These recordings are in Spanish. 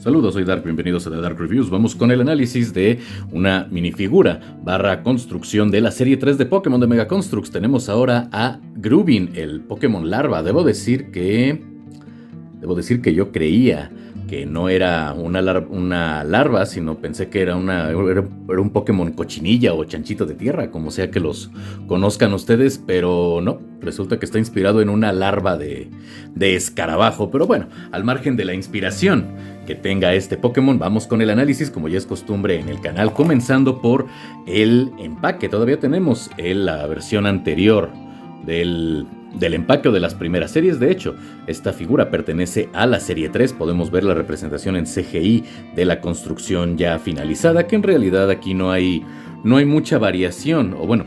Saludos, soy Dark, bienvenidos a The Dark Reviews. Vamos con el análisis de una minifigura / construcción de la serie 3 de Pokémon de Mega Construx. Tenemos ahora a Grubin, el Pokémon larva. Debo decir que yo creía que no era una larva, sino pensé que era un Pokémon cochinilla o chanchito de tierra, como sea que los conozcan ustedes, pero no, resulta que está inspirado en una larva de escarabajo. Pero bueno, al margen de la inspiración que tenga este Pokémon, vamos con el análisis, como ya es costumbre en el canal, comenzando por el empaque. Todavía tenemos la versión anterior del empaque o de las primeras series. De hecho, esta figura pertenece a la serie 3. Podemos ver la representación en CGI de la construcción ya finalizada, que en realidad aquí no hay mucha variación, o bueno,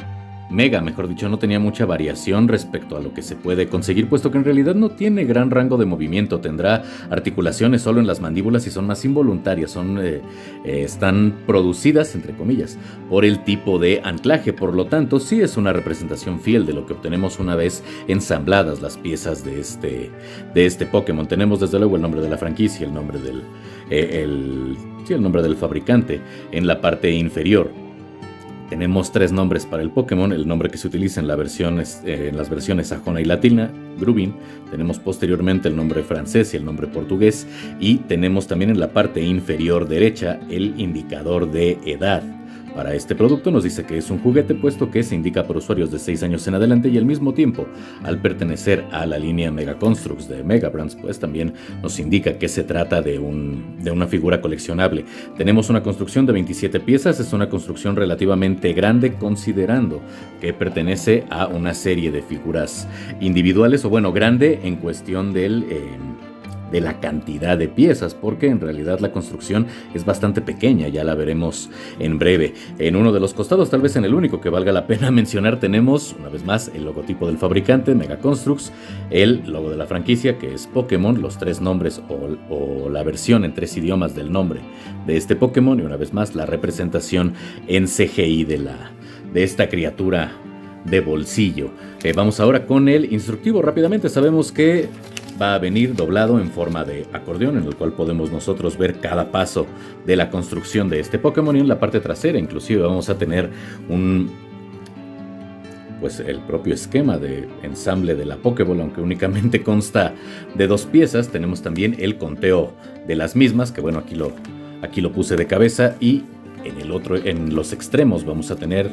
Mega, mejor dicho, no tenía mucha variación respecto a lo que se puede conseguir, puesto que en realidad no tiene gran rango de movimiento. Tendrá articulaciones solo en las mandíbulas y son más involuntarias, están producidas, entre comillas, por el tipo de anclaje. Por lo tanto, sí es una representación fiel de lo que obtenemos una vez ensambladas las piezas de este Pokémon. Tenemos desde luego el nombre de la franquicia, el nombre del fabricante en la parte inferior. Tenemos 3 nombres para el Pokémon: el nombre que se utiliza en las versiones sajona y latina, Grubin. Tenemos posteriormente el nombre francés y el nombre portugués. Y tenemos también en la parte inferior derecha el indicador de edad. Para este producto nos dice que es un juguete, puesto que se indica por usuarios de 6 años en adelante, y al mismo tiempo, al pertenecer a la línea Mega Construx de Mega Brands, pues también nos indica que se trata de una figura coleccionable. Tenemos una construcción de 27 piezas, es una construcción relativamente grande, considerando que pertenece a una serie de figuras individuales, o bueno, grande en cuestión de la cantidad de piezas, porque en realidad la construcción es bastante pequeña, ya la veremos en breve. En uno de los costados, tal vez en el único que valga la pena mencionar, tenemos una vez más el logotipo del fabricante, Mega Construx, el logo de la franquicia, que es Pokémon, los 3 nombres o la versión en 3 idiomas del nombre de este Pokémon, y una vez más la representación en CGI de esta criatura de bolsillo. Vamos ahora con el instructivo rápidamente. Sabemos que va a venir doblado en forma de acordeón, en el cual podemos nosotros ver cada paso de la construcción de este Pokémon, y en la parte trasera inclusive vamos a tener el propio esquema de ensamble de la Pokéball, aunque únicamente consta de 2 piezas. Tenemos también el conteo de las mismas, que bueno, aquí lo puse de cabeza, y en los extremos vamos a tener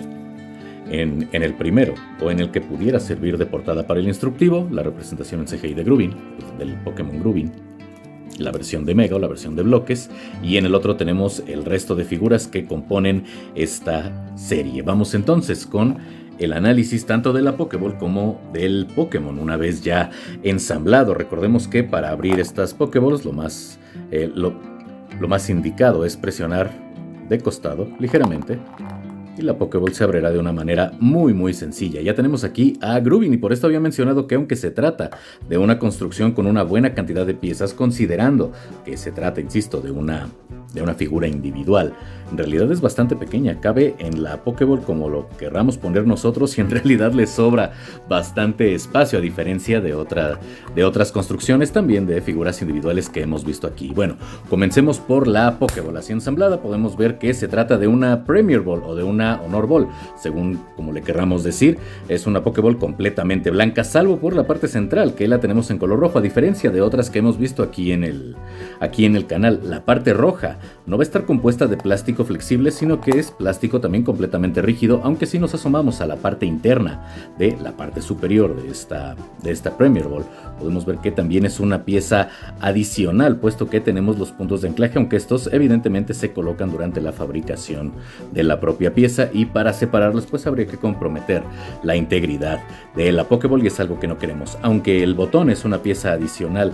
en el primero, o en el que pudiera servir de portada para el instructivo, la representación en CGI de Grubin, del Pokémon Grubin, la versión de Mega o la versión de bloques, y en el otro tenemos el resto de figuras que componen esta serie. Vamos entonces con el análisis tanto de la Pokéball como del Pokémon una vez ya ensamblado. Recordemos que para abrir estas Pokéballs lo más indicado es presionar de costado ligeramente, y la Pokéball se abrirá de una manera muy muy sencilla. Ya tenemos aquí a Grubin, y por esto había mencionado que aunque se trata de una construcción con una buena cantidad de piezas, considerando que se trata, insisto, de una figura individual, en realidad es bastante pequeña. Cabe en la Pokéball como lo querramos poner nosotros, y en realidad le sobra bastante espacio, a diferencia de otras construcciones también de figuras individuales que hemos visto aquí. Bueno, comencemos por la Pokéball. Así ensamblada podemos ver que se trata de una Premier Ball o de una Honor Ball, según como le querramos decir. Es una Pokéball completamente blanca, salvo por la parte central, que la tenemos en color rojo, a diferencia de otras que hemos visto aquí en el canal. La parte roja no va a estar compuesta de plástico flexible, sino que es plástico también completamente rígido, aunque si nos asomamos a la parte interna de la parte superior de esta Premier Ball, podemos ver que también es una pieza adicional, puesto que tenemos los puntos de anclaje, aunque estos evidentemente se colocan durante la fabricación de la propia pieza, y para separarlos pues habría que comprometer la integridad de la Pokéball, y es algo que no queremos. Aunque el botón es una pieza adicional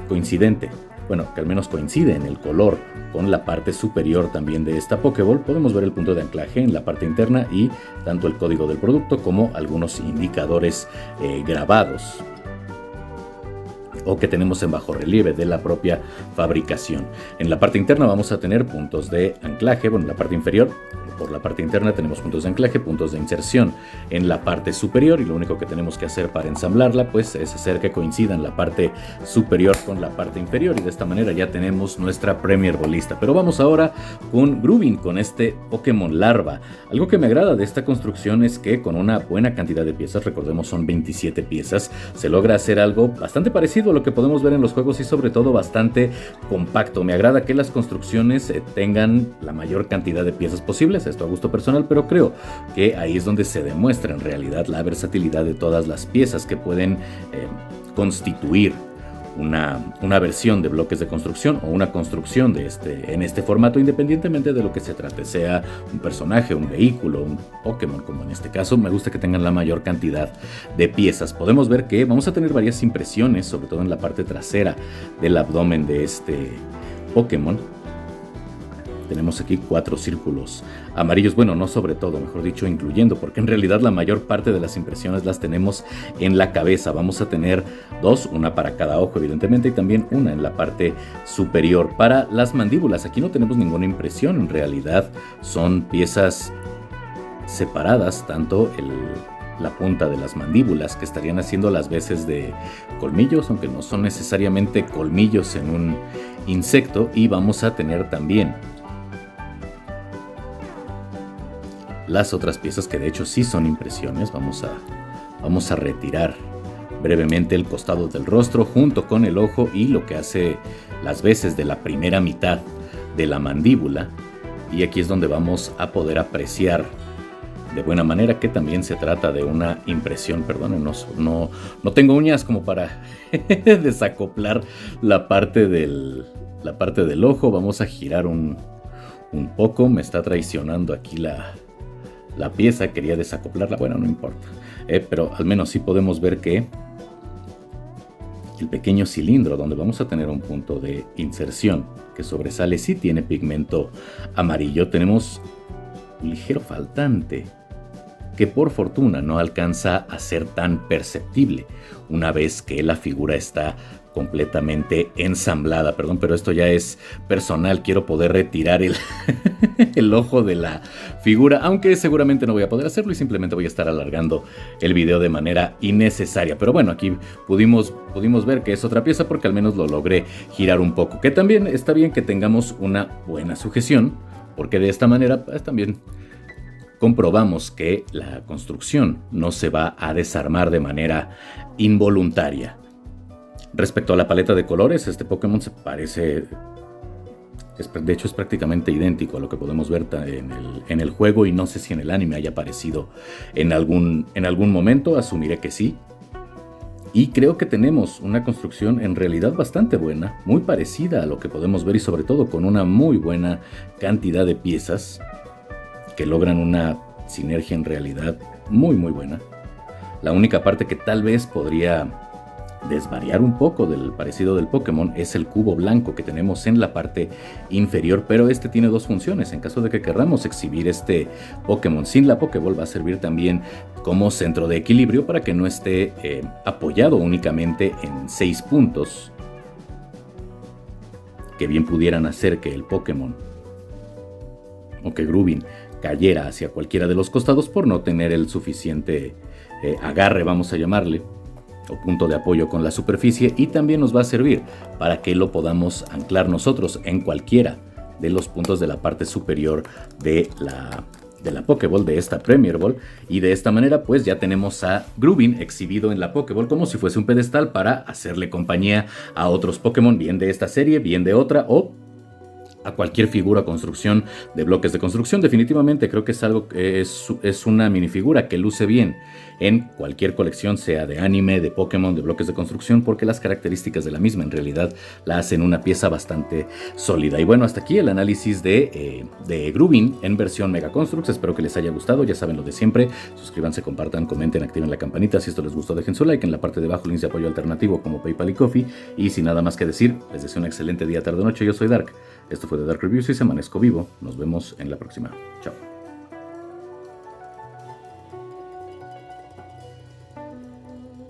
coincidente, bueno, que al menos coincide en el color con la parte superior también de esta Pokéball, podemos ver el punto de anclaje en la parte interna y tanto el código del producto como algunos indicadores grabados. o que tenemos en bajo relieve de la propia fabricación. En la parte interna vamos a tener puntos de anclaje, bueno, en la parte inferior, por la parte interna tenemos puntos de anclaje, puntos de inserción en la parte superior, y lo único que tenemos que hacer para ensamblarla pues es hacer que coincidan la parte superior con la parte inferior, y de esta manera ya tenemos nuestra Premier Ball lista. Pero vamos ahora con Groovin, con este Pokémon Larva. Algo que me agrada de esta construcción es que con una buena cantidad de piezas, recordemos son 27 piezas, se logra hacer algo bastante parecido a lo que podemos ver en los juegos y sobre todo bastante compacto. Me agrada que las construcciones tengan la mayor cantidad de piezas posibles, esto a gusto personal, pero creo que ahí es donde se demuestra en realidad la versatilidad de todas las piezas que pueden constituir una versión de bloques de construcción o una construcción en este formato, independientemente de lo que se trate, sea un personaje, un vehículo, un Pokémon, como en este caso. Me gusta que tengan la mayor cantidad de piezas. Podemos ver que vamos a tener varias impresiones, sobre todo en la parte trasera del abdomen de este Pokémon. Tenemos aquí 4 círculos amarillos, bueno, no sobre todo, mejor dicho, incluyendo, porque en realidad la mayor parte de las impresiones las tenemos en la cabeza. Vamos a tener 2, una para cada ojo, evidentemente, y también una en la parte superior. Para las mandíbulas, aquí no tenemos ninguna impresión, en realidad son piezas separadas, tanto la punta de las mandíbulas, que estarían haciendo las veces de colmillos, aunque no son necesariamente colmillos en un insecto, y vamos a tener también las otras piezas que de hecho sí son impresiones. Vamos a retirar brevemente el costado del rostro junto con el ojo y lo que hace las veces de la primera mitad de la mandíbula, y aquí es donde vamos a poder apreciar de buena manera que también se trata de una impresión. Perdonen, no tengo uñas como para desacoplar la parte del ojo. Vamos a girar un poco, me está traicionando aquí la pieza, quería desacoplarla, bueno, no importa, pero al menos sí podemos ver que el pequeño cilindro donde vamos a tener un punto de inserción que sobresale sí tiene pigmento amarillo. Tenemos un ligero faltante que por fortuna no alcanza a ser tan perceptible una vez que la figura está completamente ensamblada. Perdón, pero esto ya es personal. Quiero poder retirar el ojo de la figura, aunque seguramente no voy a poder hacerlo y simplemente voy a estar alargando el video de manera innecesaria. Pero bueno, aquí pudimos ver que es otra pieza porque al menos lo logré girar un poco. Que también está bien que tengamos una buena sujeción, porque de esta manera pues, también comprobamos que la construcción no se va a desarmar de manera involuntaria. Respecto a la paleta de colores, este Pokémon se parece, de hecho es prácticamente idéntico a lo que podemos ver en el juego, y no sé si en el anime haya aparecido en algún momento, asumiré que sí. Y creo que tenemos una construcción en realidad bastante buena, muy parecida a lo que podemos ver y sobre todo con una muy buena cantidad de piezas que logran una sinergia en realidad muy buena. La única parte que tal vez podría desvariar un poco del parecido del Pokémon es el cubo blanco que tenemos en la parte inferior, pero este tiene 2 funciones. En caso de que querramos exhibir este Pokémon sin la Pokéball, va a servir también como centro de equilibrio para que no esté apoyado únicamente en 6 puntos que bien pudieran hacer que el Pokémon o que Groovin cayera hacia cualquiera de los costados por no tener el suficiente agarre, vamos a llamarle, o punto de apoyo con la superficie, y también nos va a servir para que lo podamos anclar nosotros en cualquiera de los puntos de la parte superior de la Pokéball, de esta Premier Ball, y de esta manera pues ya tenemos a Groovin exhibido en la Pokéball como si fuese un pedestal para hacerle compañía a otros Pokémon, bien de esta serie, bien de otra, o a cualquier figura o construcción de bloques de construcción. Definitivamente creo que es algo que es una minifigura que luce bien en cualquier colección, sea de anime, de Pokémon, de bloques de construcción, porque las características de la misma en realidad la hacen una pieza bastante sólida. Y bueno, hasta aquí el análisis de Groovin en versión Mega Construx. Espero que les haya gustado, ya saben lo de siempre, suscríbanse, compartan, comenten, activen la campanita, si esto les gustó dejen su like, en la parte de abajo links de apoyo alternativo como PayPal y Ko-fi, y sin nada más que decir, les deseo un excelente día, tarde o noche. Yo soy Dark, esto fue The Dark Reviews y se amanezco vivo. Nos vemos en la próxima. Chao.